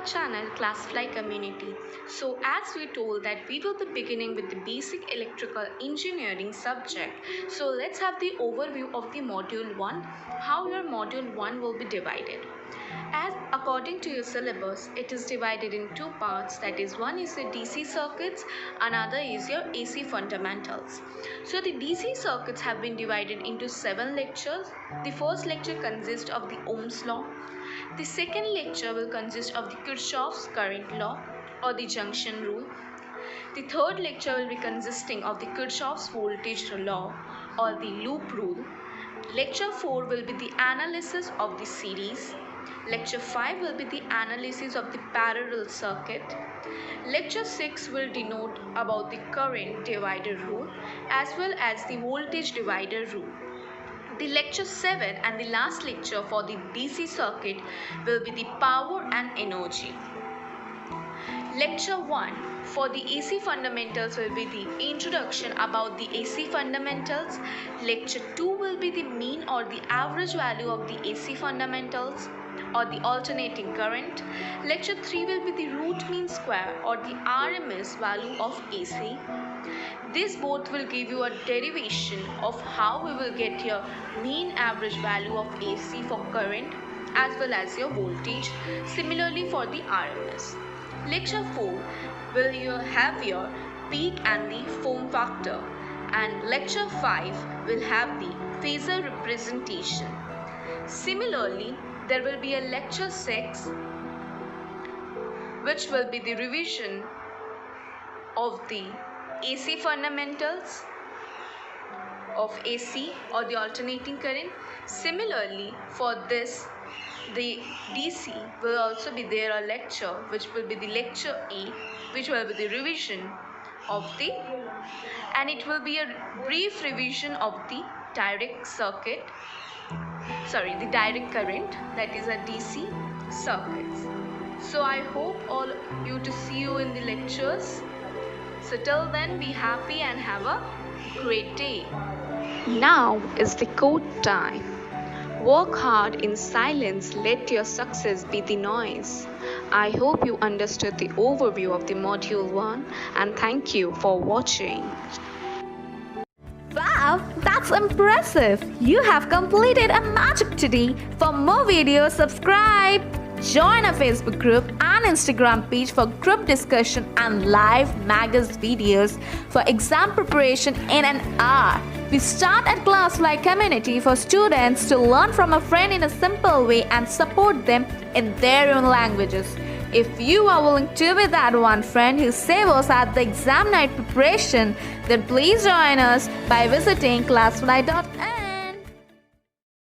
our channel Classfly Community. So as we told that we will be beginning with the basic electrical engineering subject. So let's have the overview of the module 1, how your module 1 will be divided. As according to your syllabus, it is divided in two parts, that is, one is the DC circuits, another is your AC fundamentals. So the DC circuits have been divided into 7 lectures. The first lecture consists of the Ohm's law. The second lecture will consist of the Kirchhoff's current law or the junction rule. The third lecture will be consisting of the Kirchhoff's voltage law or the loop rule. Lecture 4 will be the analysis of the series. Lecture 5 will be the analysis of the parallel circuit. Lecture 6 will denote about the current divider rule as well as the voltage divider rule. The lecture 7 and the last lecture for the DC circuit will be the power and energy. Lecture 1 for the AC fundamentals will be the introduction about the AC fundamentals. Lecture 2 will be the mean or the average value of the AC fundamentals or the alternating current. Lecture 3 will be the root mean square or the RMS value of AC. These both will give you a derivation of how we will get your mean average value of AC for current as well as your voltage. Similarly for the RMS. Lecture 4 will have your peak and the form factor, and lecture 5 will have the phasor representation. Similarly, there will be a lecture 6 which will be the revision of the AC fundamentals of AC or the alternating current. Similarly, for this the DC will also be there a lecture which will be the lecture 8, which will be the revision of the, and it will be a brief revision of the direct circuit, the direct current, that is a DC circuits. So I hope all you to see you in the lectures. So till then, be happy and have a great day. Now is the quote time. Work hard in silence, let your success be the noise. I hope you understood the overview of the module 1 and thank you for watching. Wow, that's impressive! You have completed a magic today. For more videos, subscribe. Join our Facebook group and Instagram page for group discussion and live magazine videos for exam preparation in an hour. We start at Classfly Community for students to learn from a friend in a simple way and support them in their own languages. If you are willing to be that one friend who saves us at the exam night preparation, then please join us by visiting classfly.in.